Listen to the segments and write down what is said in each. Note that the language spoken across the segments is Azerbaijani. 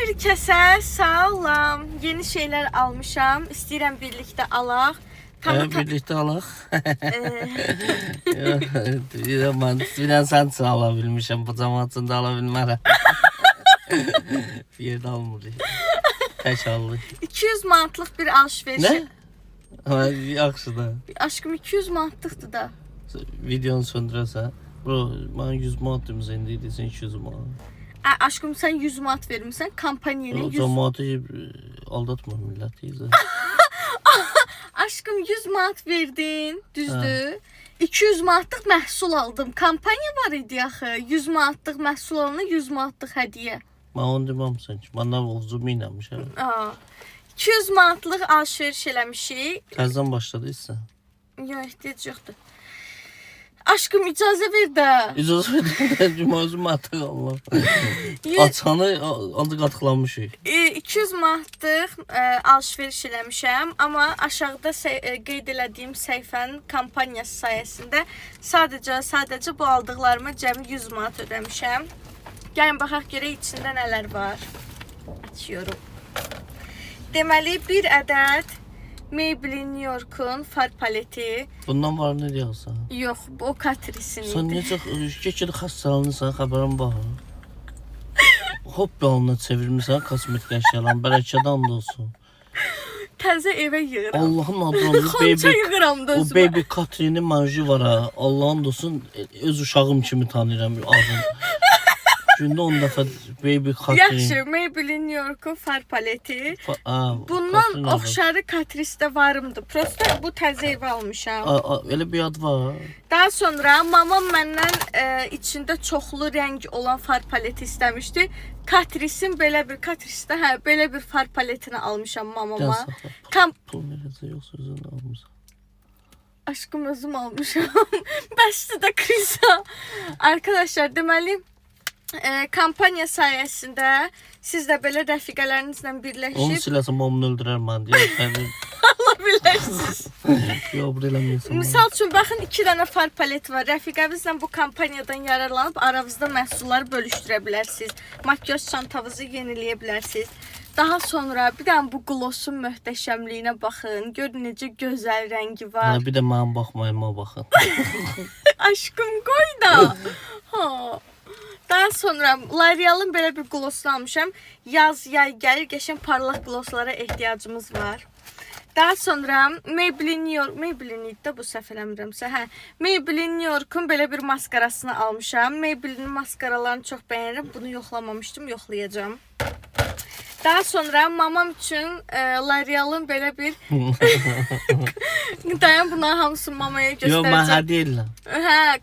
Hər kəsə salam. Yeni şeylər almışam. İstəyirəm birlikdə alaq. Birlikdə alaq. Mən bilən sən üçün ala bilmişəm. Bu cəmaatında ala bilmərəm. Bir yerdə almırıq. Tək alırıq. 200 manatlıq bir alış-veriş. Nə? Yaxşı da. Aşkım 200 manatlıqdır da. Videonu söndürəsən. Bro, mən 100 manat demişəm, indi deyirsən 200 manat. Aşkım sən 100 manat vermirsən, kampaniyaya 100... Cəmaatı aldatma milləti. Aşkım 100 manat verdin, düzdür? 200 manatlıq məhsul aldım. Kampaniya var idi axı. 100 manatlıq məhsul alana 100 manatlıq hədiyyə. Mən onu deməmişəm ki, məndən uzun minəmişəm. 200 manatlıq alış-veriş eləmişik. Təzdən başladıysa. Yox, ehtiyac yoxdur. Aşkım icazə ver də. İcazə ver də, özüm artıq Allah. Açanı ancaq qatıqlanmışıq. 200 manatlıq alış-veriş eləmişəm, amma aşağıda qeyd elədiyim səhifənin kampaniyası sayəsində sadəcə bu aldıqlarıma cəmi 100 manat ödəmişəm. Gəlin baxaq görək içində nələr var. Açıyorum. Deməli bir ədəd Maybelline New York'un far paleti. Bundan var ne diyorsan? Yox, bu o Catrice'in idi. Sen necə keçid xəstələnirsən, xəbərin var. Hop yoluna çevirmişsən kosmetik əşyalarını, bərəkədən də olsun. Təzə evə yığıram. Allahın adını Xonça yığıram da o özümə. baby Catrice'nin manjı var ha. Allahın olsun öz uşağım kimi tanıyıram adını. Gündə 10 dəfə baby Catrice. Yaxşı, Maybelline New York'un far paleti. Bundan oxşarı Catrice'də varımdı. Prosta bu təzə evə almışam. Elə bir ad var. Daha sonra mamam məndən içində çoxlu rəng olan far paleti istəmişdi. Catrice'in belə bir far paletini almışam mamama. Pul neresi yoksa özünü almışam. Aşkım özüm almışam. Bəsdir də Krisa. Arkadaşlar deməli kampaniya sayəsində siz də belə rəfiqələrinizlə birləşib onu siləsən, mamını öldürər mən deyə. Allah bilərsiniz. Yox, bu eləməyəsən. Misal üçün baxın 2 dənə far paleti var. Rəfiqəvizlə bu kampaniyadan yararlanıb aranızda məhsulları bölüşdürə bilərsiniz. Makyaj çantanızı yeniləyə bilərsiniz. Daha sonra bir dənə bu glossun möhtəşəmliyinə baxın. Görün necə gözəl rəngi var. Bir də mənim baxmayıma baxın. Aşkım qoy da. Daha sonra L'Oreal'ın belə bir glossunu almışam. Yaz, yay gəlir, qəşəng parlaq glosslara ehtiyacımız var. Daha sonra Maybelline idi də bu səhv eləmirəmsə. Maybelline New York'un belə bir maskarasını almışam. Maybelline maskaralarını çox bəyənirəm. Bunu yoxlamamışdım, yoxlayacağım. Daha sonra mamam üçün L'Oreal'ın belə bir dayan bunların hamısını mamaya göstərəcəm. Yox, mən hədiyyə edirəm.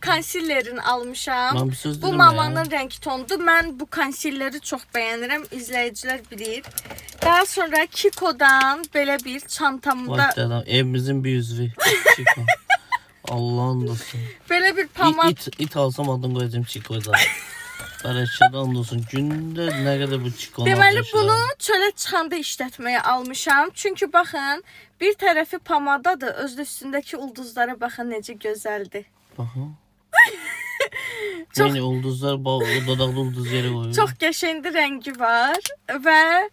Konsilerini almışam. Bu mamanın rəng tonudur. Mən bu konsileri çox bəyənirəm. İzləyicilər bilir. Daha sonra Kiko'dan belə bir çantamda... Evimizin bir üzvü. Kiko. Allah'ın olsun. Belə bir pamad... İt alsam adını qoyacağım Kiko'dan. Bərəkədən olsun. Gündə nə qədər bu Kiko'nu almışam. Deməli bunu çölə çıxanda işlətməyə almışam. Çünki baxın, bir tərəfi pamadadır. Özdə üstündəki ulduzlara baxın necə gözəldir. Baxın. Yəni ulduzlar, dodaqlı ulduz yeri qoyur. Çox qəşəngli rəngi var və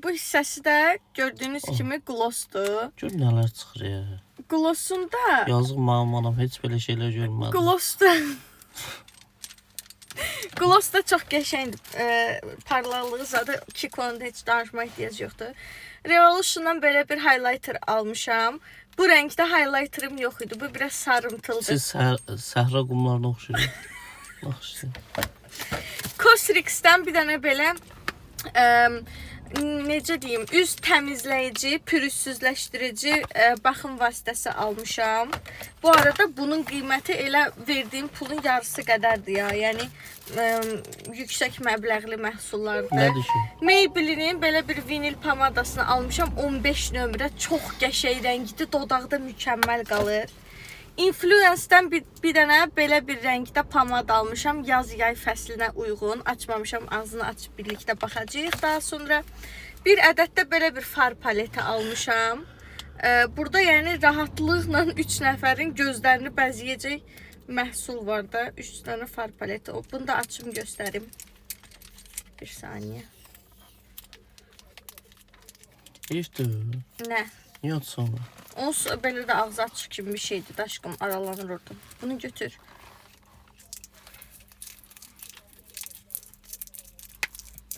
bu hissəsi də gördüyünüz kimi glossdur. Gör nələr çıxır ya. Glossunda... Yazıq mənim anam heç belə şeylər görmədim. Gloss da çox qəşəngdir. Parlaqlığı zaten Kiko'nun da heç danışma ehtiyac yoxdur. Revolution'dan belə bir highlighter almışam. Bu rəngdə highlighterım yox idi. Bu biraz sarımtıldır. Siz səhra qumlarına oxşuyur. Cosrx'dən bir dənə belə necə deyim, üz təmizləyici, pürüzsüzləşdirici baxım vasitəsi almışam. Bu arada bunun qiyməti elə verdiyim pulun yarısı qədərdir ya. Yəni yüksək məbləğli məhsullardır. Nədir ki? Maybelline'in belə bir vinil pamadasını almışam. 15 nömrə, çox qəşəng rəngidir, dodaqda mükəmməl qalır. Influence'dən bir dənə belə bir rəngdə pamad almışam. Yaz-yay fəslinə uyğun. Açmamışam, ağzını açıb birlikdə baxacağıq. Daha sonra bir ədəd də belə bir far paleti almışam. Burada yəni rahatlıqla 3 nəfərin gözlərini bəzəyəcək məhsul var da. 3 dənə far paleti. Bunu da açım göstərim. Bir saniyə. Heyfdir. Nə? Niyə sonra? Onsuz belə də ağzı açıq kimi bir şeydir də aşkım, aralanır orada. Bunu götür.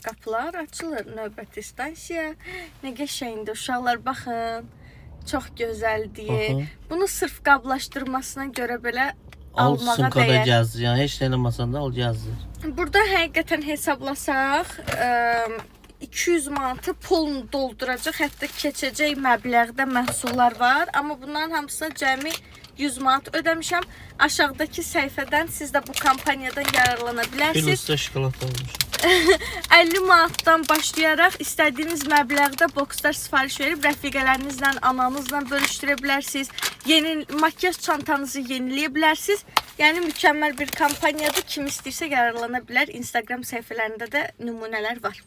Qapılar açılır, növbəti stansiya. Nə qəşəngdir, uşaqlar baxın. Çox gözəldir. Aha. Bunu sırf qablaşdırmasına görə belə Al almağa sumkada dəyər. gəzdir. Yəni heç nə eləməsən də al gəzdir. Burada həqiqətən hesablasaq 200 manatı pulunu dolduracaq, hətta keçəcək məbləğdə məhsullar var. Amma bunların hamısına cəmi 100 manat ödəmişəm. Aşağıdakı səhifədən siz də bu kampaniyadan yararlana Bir bilərsiniz. usta şokolad almışam. 50 manatdan başlayaraq istədiyiniz məbləğdə bokslar sifariş verib rəfiqələrinizlə, ananızla bölüşdürə bilərsiniz. Yeni makyaj çantanızı yeniləyə bilərsiniz. Yəni mükəmməl bir kampaniyadır. Kim istəyirsə yararlana bilər. Instagram səhifələrində də nümunələr var.